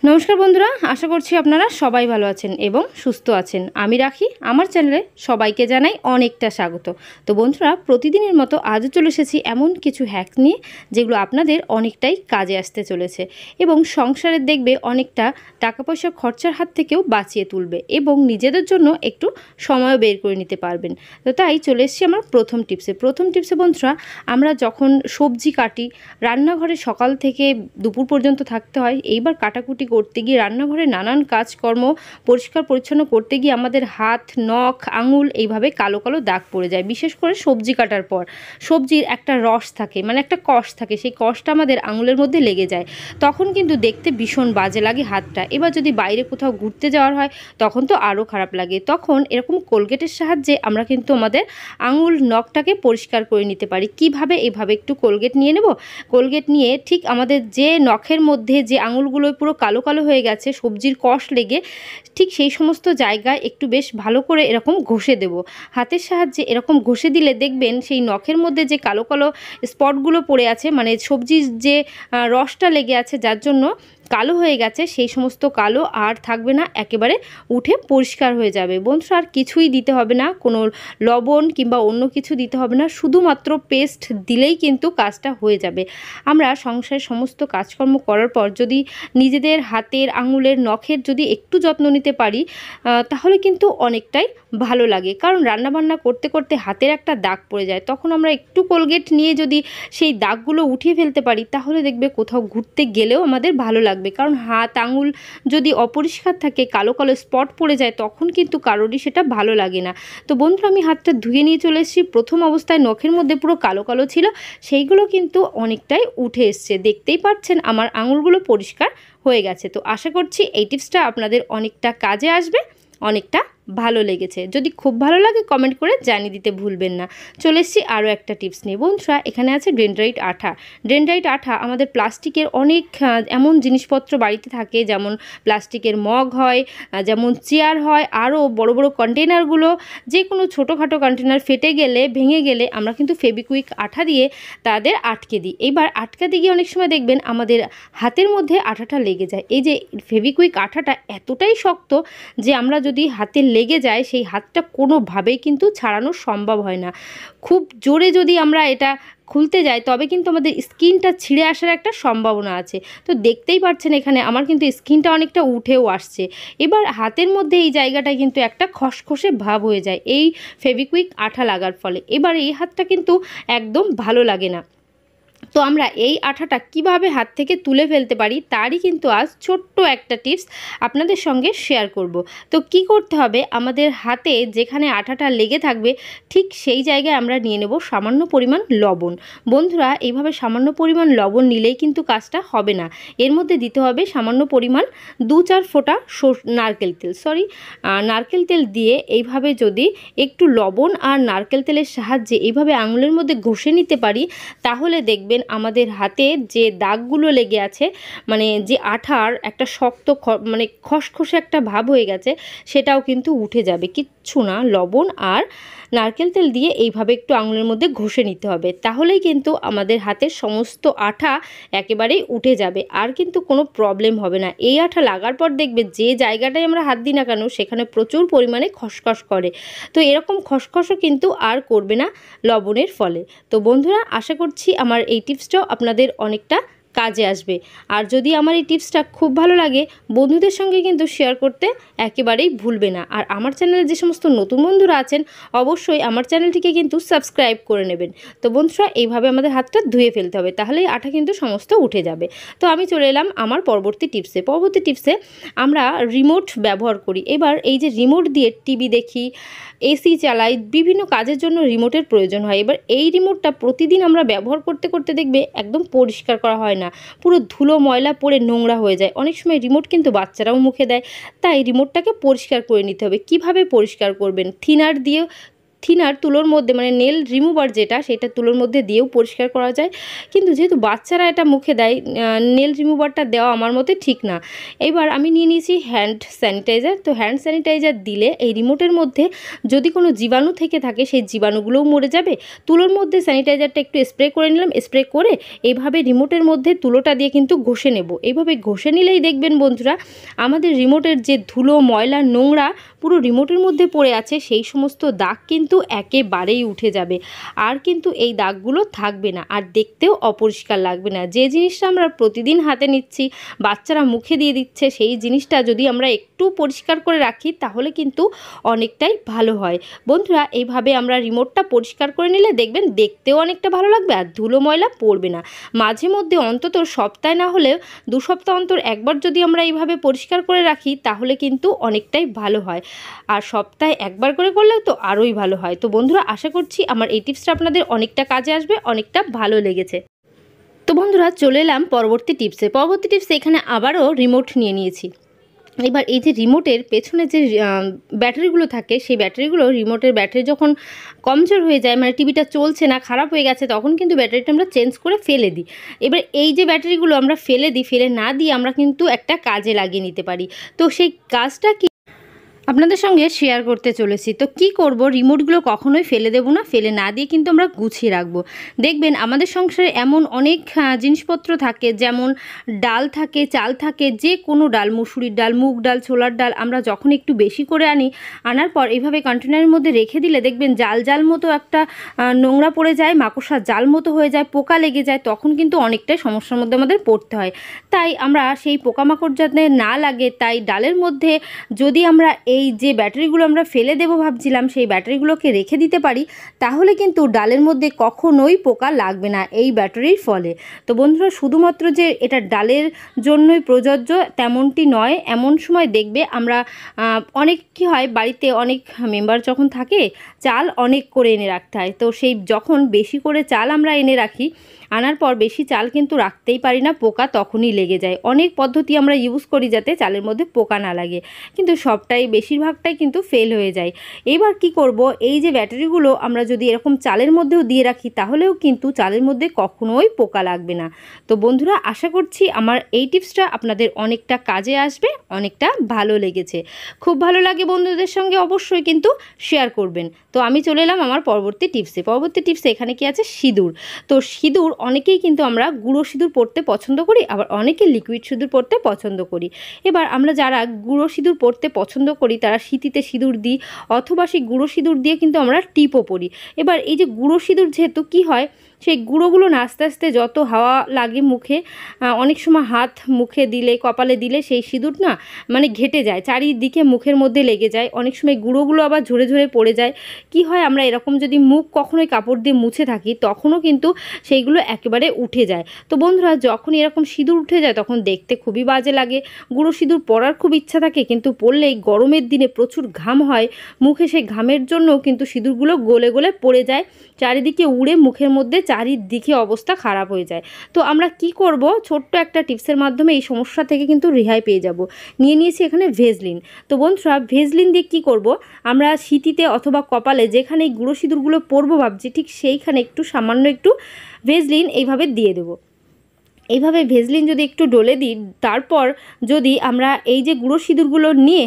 নমস্কার বন্ধুরা, আশা করছি আপনারা সবাই ভালো আছেন এবং সুস্থ আছেন। আমি রাখি আমার চ্যানেলে সবাইকে জানাই অনেকটা স্বাগত। তো বন্ধুরা, প্রতিদিনের মতো আজও চলে এসেছি এমন কিছু হ্যাক নিয়ে যেগুলো আপনাদের অনেকটাই কাজে আসতে চলেছে এবং সংসারের দেখবে অনেকটা টাকা পয়সা খরচার হাত থেকেও বাঁচিয়ে তুলবে এবং নিজেদের জন্য একটু সময় বের করে নিতে পারবেন। তো তাই চলে এসেছি আমার প্রথম টিপসে বন্ধুরা, আমরা যখন সবজি কাটি, রান্নাঘরে সকাল থেকে দুপুর পর্যন্ত থাকতে হয়। এইবার কাটাকুটি করতে গিয়ে রান্নাঘরে নানান কাজকর্ম পরিষ্কার পরিচ্ছন্ন করতে গিয়ে আমাদের হাত, নখ, আঙুল এইভাবে কালো কালো দাগ পড়ে যায়। বিশেষ করে সবজি কাটার পর সবজির একটা রস থাকে, মানে একটা কষ থাকে, সেই কষটা আমাদের আঙুলের মধ্যে লেগে যায়। তখন কিন্তু দেখতে ভীষণ বাজে লাগে হাতটা। এবার যদি বাইরে কোথাও ঘুরতে যাওয়ার হয় তখন তো আরও খারাপ লাগে। তখন এরকম কোলগেটের সাহায্যে আমরা কিন্তু আমাদের আঙুল, নখটাকে পরিষ্কার করে নিতে পারি। কিভাবে? এভাবে একটু কোলগেট নিয়ে নেব। কোলগেট নিয়ে ঠিক আমাদের যে নখের মধ্যে যে আঙুলগুলো পুরো কালো কালো হয়ে গেছে সবজির কষ লেগে, ঠিক সেই সমস্ত জায়গায় একটু বেশ ভালো করে এরকম ঘষে দেব। হাতের সাহায্যে এরকম ঘষে দিলে দেখবেন সেই নখের মধ্যে যে কালো কালো স্পটগুলো পড়ে আছে, মানে সবজির যে রসটা লেগে আছে যার জন্য কালো হয়ে গেছে, সেই সমস্ত কালো আর থাকবে না, একেবারে উঠে পরিষ্কার হয়ে যাবে। বন্ধুরা, আর কিছুই দিতে হবে না, কোনো লবণ কিংবা অন্য কিছু দিতে হবে না, শুধুমাত্র পেস্ট দিলেই কিন্তু কাজটা হয়ে যাবে। আমরা সংসারের সমস্ত কাজকর্ম করার পর যদি নিজেদের হাতের, আঙুলের, নখের যদি একটু যত্ন নিতে পারি তাহলে কিন্তু অনেকটাই ভালো লাগে। কারণ রান্নাবান্না করতে করতে হাতের একটা দাগ পড়ে যায়, তখন আমরা একটু কোলগেট নিয়ে যদি সেই দাগগুলো উঠিয়ে ফেলতে পারি তাহলে দেখবে কোথাও ঘুরতে গেলেও আমাদের ভালো লাগবে। কারণ হাত, আঙুল যদি অপরিষ্কার থাকে, কালো কালো স্পট পড়ে যায়, তখন কিন্তু কারোরই সেটা ভালো লাগে না। তো বন্ধুরা, আমি হাতটা ধুয়ে নিয়ে চলে এসেছি। প্রথম অবস্থায় নখের মধ্যে পুরো কালো কালো ছিল, সেইগুলো কিন্তু অনেকটাই উঠে এসছে। দেখতেই পাচ্ছেন আমার আঙুলগুলো পরিষ্কার হয়ে গেছে। তো আশা করছি এই টিপসটা আপনাদের অনেকটা কাজে আসবে, অনেকটা ভালো লেগেছে। যদি খুব ভালো লাগে কমেন্ট করে জানিয়ে দিতে ভুলবেন না। চলে এসেছি আরও একটা টিপস নিয়ে। বন্ধুরা, এখানে আছে ডেনড্রাইট আঠা। ডেনড্রাইট আঠা আমাদের প্লাস্টিকের অনেক এমন জিনিসপত্র বাড়িতে থাকে, যেমন প্লাস্টিকের মগ হয়, যেমন চেয়ার হয়, আরও বড় বড় কন্টেনারগুলো, যে কোনো ছোটোখাটো কন্টেনার ফেটে গেলে, ভেঙে গেলে আমরা কিন্তু ফেবিকুইক আঠা দিয়ে তাদের আটকে দিই। এইবার আটকাতে গিয়ে অনেক সময় দেখবেন আমাদের হাতের মধ্যে আঠাটা লেগে যায়। এই যে ফেবিকুইক আঠাটা এতটাই শক্ত যে আমরা যদি হাতে লেগে যায় সেই হাতটা কোনোভাবেই কিন্তু ছাড়ানো সম্ভব হয় না। খুব জোরে যদি আমরা এটা খুলতে যাই তবে কিন্তু আমাদের স্কিনটা ছিঁড়ে আসার একটা সম্ভাবনা আছে। তো দেখতেই পাচ্ছেন এখানে আমার কিন্তু স্কিনটা অনেকটা উঠেও আসছে। এবার হাতের মধ্যে এই জায়গাটায় কিন্তু একটা খসখসে ভাব হয়ে যায় এই ফেবিকুইক আঠা লাগার ফলে। এবার এই হাতটা কিন্তু একদম ভালো লাগে না। তো আমরা এই আঠাটা কিভাবে হাত থেকে তুলে ফেলতে পারি তারই কিন্তু আজ ছোট্ট একটা টিপস আপনাদের সঙ্গে শেয়ার করব। তো কি করতে হবে, আমাদের হাতে যেখানে আঠাটা লেগে থাকবে ঠিক সেই জায়গায় আমরা নিয়ে নেব সামান্য পরিমাণ লবণ। বন্ধুরা, এইভাবে সামান্য পরিমাণ লবণ নিলেই কিন্তু কাজটা হবে না। এর মধ্যে দিতে হবে সামান্য পরিমাণ 2-4 ফোঁটা নারকেল তেল দিয়ে এইভাবে যদি একটু লবণ আর নারকেল তেলের সাহায্যে এইভাবে আঙুলের মধ্যে ঘষে নিতে পারি তাহলে দেখবেন আমাদের হাতে যে দাগগুলো লেগে আছে, মানে যে আঠার একটা শক্ত মানে খসখসে একটা ভাব হয়ে গেছে, সেটাও কিন্তু উঠে যাবে। কিচ্ছু না, লবণ আর নারকেল তেল দিয়ে এইভাবে একটু আঙুলের মধ্যে ঘষে নিতে হবে, তাহলেই কিন্তু আমাদের হাতের সমস্ত আঠা একেবারেই উঠে যাবে, আর কিন্তু কোনো প্রবলেম হবে না। এই আঠা লাগার পর দেখবে যে জায়গাটায় আমরা হাত দিই না কেন সেখানে প্রচুর পরিমাণে খসখস করে। তো এরকম খসখসও কিন্তু আর করবে না লবণের ফলে। তো বন্ধুরা, আশা করছি আমার এই টিপসটাও আপনাদের অনেকটা কাজে আসবে। আর যদি আমার এই টিপসটা খুব ভালো লাগে বন্ধুদের সঙ্গে কিন্তু শেয়ার করতে একেবারেই ভুলবে না। আর আমার চ্যানেলে যে সমস্ত নতুন বন্ধুরা আছেন অবশ্যই আমার চ্যানেলটিকে কিন্তু সাবস্ক্রাইব করে নেবেন। তো বন্ধুরা, এইভাবে আমাদের হাতটা ধুয়ে ফেলতে হবে, তাহলেই আঠা কিন্তু সমস্ত উঠে যাবে। তো আমি চলে এলাম আমার পরবর্তী টিপসে। আমরা রিমোট ব্যবহার করি। এবার এই যে রিমোট দিয়ে টিভি দেখি, এসি চালাই, বিভিন্ন কাজের জন্য রিমোটের প্রয়োজন হয়। এবার এই রিমোটটা প্রতিদিন আমরা ব্যবহার করতে করতে দেখবে একদম পরিষ্কার করা হয় না, পুরো ধুলো ময়লা পড়ে নোংরা হয়ে যায়। অনেক সময় রিমোট কিন্তু বাচ্চারাও মুখে দেয়, তাই রিমোটটাকে পরিষ্কার করে নিতে হবে। কিভাবে পরিষ্কার করবেন? থিনার তুলোর মধ্যে মানে নেল রিমুভার যেটা সেটা তুলোর মধ্যে দিয়েও পরিষ্কার করা যায়, কিন্তু যেহেতু বাচ্চারা এটা মুখে দেয় নেল রিমুভারটা দেওয়া আমার মতে ঠিক না। এবার আমি নিয়ে নিয়েছি হ্যান্ড স্যানিটাইজার। তো হ্যান্ড স্যানিটাইজার দিলে এই রিমোটের মধ্যে যদি কোনো জীবাণু থেকে থাকে সেই জীবাণুগুলোও মরে যাবে। তুলোর মধ্যে স্যানিটাইজারটা একটু স্প্রে করে নিলাম, স্প্রে করে এইভাবে রিমোটের মধ্যে তুলোটা দিয়ে কিন্তু ঘষে নেব। এইভাবে ঘষে নিলেই দেখবেন বন্ধুরা আমাদের রিমোটের যে ধুলো ময়লা নোংরা পুরো রিমোটের মধ্যে পড়ে আছে সেই সমস্ত দাগ কিন্তু একেবারেই উঠে যাবে, আর কিন্তু এই দাগগুলো থাকবে না, আর দেখতেও অপরিষ্কার লাগবে না। যে জিনিসটা আমরা প্রতিদিন হাতে নিচ্ছি, বাচ্চারা মুখে দিয়ে দিচ্ছে, সেই জিনিসটা যদি আমরা একটু পরিষ্কার করে রাখি তাহলে কিন্তু অনেকটাই ভালো হয়। বন্ধুরা এইভাবে আমরা রিমোটটা পরিষ্কার করে নিলে দেখবেন দেখতেও অনেকটা ভালো লাগবে আর ধুলো ময়লা পড়বে না। মাঝে মধ্যে অন্তত সপ্তাহে না হলেও 2 সপ্তাহ অন্তর একবার যদি আমরা এইভাবে পরিষ্কার করে রাখি তাহলে কিন্তু অনেকটাই ভালো হয়, আর সপ্তাহে একবার করে করলেও তো আরোই ভালো হয়। তো বন্ধুরা আশা করছি আমার এই টিপসটা আপনাদের অনেকটা কাজে আসবে, অনেকটা ভালো লেগেছে। তো বন্ধুরা চলে এলাম পরবর্তী টিপসে। এখানে আবারও রিমোট নিয়ে নিয়েছি। এবার এই যে রিমোটের পেছনে যে ব্যাটারিগুলো থাকে সেই ব্যাটারিগুলো, রিমোটের ব্যাটারি যখন কমজোর হয়ে যায় মানে টিভিটা চলছে না, খারাপ হয়ে গেছে, তখন কিন্তু ব্যাটারিটা আমরা চেঞ্জ করে ফেলে দিই। এবার এই যে ব্যাটারিগুলো আমরা ফেলে দিই, ফেলে না দিয়ে আমরা কিন্তু একটা কাজে লাগিয়ে নিতে পারি। তো সেই কাজটা কি আপনাদের সঙ্গে শেয়ার করতে চলেছি। তো কি করব, রিমোটগুলো কখনোই ফেলে দেব না, ফেলে না দিয়ে কিন্তু আমরা গুছিয়ে রাখবো। দেখবেন আমাদের সংসারে এমন অনেক জিনিসপত্র থাকে, যেমন ডাল থাকে, চাল থাকে, যে কোনো ডাল, মুসুরির ডাল, মুগ ডাল, ছোলার ডাল, আমরা যখন একটু বেশি করে আনার পর এইভাবে কন্টেনারের মধ্যে রেখে দিলে দেখবেন জাল জাল মতো একটা নোংরা পড়ে যায়, মাকড়সার জাল মতো হয়ে যায়, পোকা লেগে যায়, তখন কিন্তু অনেকটাই সমস্যার মধ্যে আমাদের পড়তে হয়। তাই আমরা সেই পোকামাকড় যাতে না লাগে, তাই ডালের মধ্যে যদি আমরা এই যে ব্যাটারিগুলো আমরা ফেলে দেব ভাবছিলাম সেই ব্যাটারিগুলোকে রেখে দিতে পারি, তাহলে কিন্তু ডালের মধ্যে কখনোই পোকা লাগবে না এই ব্যাটারির ফলে। তো বন্ধুরা শুধুমাত্র যে এটা ডালের জন্যই প্রযোজ্য তেমনটি নয়। এমন সময় দেখবে আমরা অনেক কি হয়, বাড়িতে অনেক মেম্বার যখন থাকে চাল অনেক করে এনে রাখতে হয়। তো সেই যখন বেশি করে চাল আমরা এনে রাখি, আনার পর বেশি চাল কিন্তু রাখতেই পারি না, পোকা তখনই লেগে যায়। অনেক পদ্ধতি আমরা ইউজ করি যাতে চালের মধ্যে পোকা না লাগে, কিন্তু সবটাই বেশিরভাগটাই কিন্তু ফেল হয়ে যায়। এবার কি করব, এই যে ব্যাটারিগুলো আমরা যদি এরকম চালের মধ্যেও দিয়ে রাখি তাহলেও কিন্তু চালের মধ্যে কখনোই পোকা লাগবে না। তো বন্ধুরা আশা করছি আমার এই টিপসটা আপনাদের অনেকটা কাজে আসবে, অনেকটা ভালো লেগেছে। খুব ভালো লাগে বন্ধুদের সঙ্গে অবশ্যই কিন্তু শেয়ার করবেন। তো আমি চলে এলাম আমার পরবর্তী টিপসে। এখানে কি আছে, সিঁদুর। তো সিঁদুর অনেকেই কিন্তু আমরা গুঁড়ো সিঁদুর পরতে পছন্দ করি, আবার অনেকে লিকুইড সিঁদুর পরতে পছন্দ করি। এবার আমরা যারা গুঁড়ো সিঁদুর পরতে পছন্দ করি তারা সিঁথিতে সিঁদুর দিই, অথবা সেই গুঁড়ো সিঁদুর দিয়ে কিন্তু আমরা টিপও পরি। এবার এই যে গুঁড়ো সিঁদুর যেহেতু কি হয়, সেই গুঁড়োগুলো না আস্তে আস্তে যত হাওয়া লাগে মুখে, অনেক সময় হাত মুখে দিলে, কপালে দিলে সেই সিঁদুর না মানে ঘেটে যায়, চারিদিকে মুখের মধ্যে লেগে যায়। অনেক সময় গুঁড়োগুলো আবার ঝরে ঝরে পড়ে যায়। কি হয়, আমরা এরকম যদি মুখ কখনোই কাপড় দিয়ে মুছে থাকি তখনও কিন্তু সেইগুলো একেবারে উঠে যায়। তো বন্ধুরা যখন এরকম সিঁদুর উঠে যায় তখন দেখতে খুবই বাজে লাগে। গুঁড়ো সিঁদুর পরার খুব ইচ্ছা থাকে, কিন্তু পরলেই গরমের দিনে প্রচুর ঘাম হয় মুখে, সেই ঘামের জন্য কিন্তু সিঁদুরগুলো গলে গলে পড়ে যায়, চারিদিকে উড়ে মুখের মধ্যে চারিদিকে অবস্থা খারাপ হয়ে যায়। তো আমরা কি করব, ছোট্ট একটা টিপসের মাধ্যমে এই সমস্যা থেকে কিন্তু রেহাই পেয়ে যাব। নিয়ে নিয়েছি এখানে ভেজলিন। তো বন্ধুরা ভেজলিন দিয়ে কি করব, আমরা সিঁথিতে অথবা কপালে যেখানে এই গুঁড়ো সিঁদুরগুলো পরবো ভাবছি ঠিক সেইখানে একটু সামান্য একটু ভেজলিন এইভাবে দিয়ে দেবো। এইভাবে ভেজলিন যদি একটু ডলে দিই, তারপর যদি আমরা এই যে গুঁড়ো সিঁদুরগুলো নিয়ে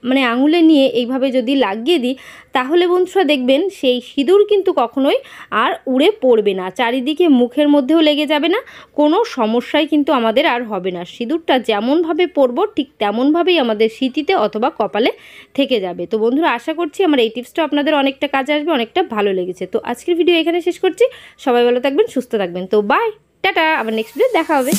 মানে আঙুলে নিয়ে এইভাবে যদি লাগিয়ে দিই, তাহলে বন্ধুরা দেখবেন সেই সিঁদুর কিন্তু কখনোই আর উড়ে পড়বে না, চারিদিকে মুখের মধ্যেও লেগে যাবে না, কোনো সমস্যাই কিন্তু আমাদের আর হবে না। সিঁদুরটা যেমনভাবে পরবো ঠিক তেমনভাবেই আমাদের সিঁথিতে অথবা কপালে থেকে যাবে। তো বন্ধুরা আশা করছি আমার এই টিপসটা আপনাদের অনেকটা কাজে আসবে, অনেকটা ভালো লেগেছে। তো আজকের ভিডিও এখানে শেষ করছি। সবাই ভালো থাকবেন, সুস্থ থাকবেন। তো বাই, টাটা, আবার নেক্সট ভিডিও দেখা হবে।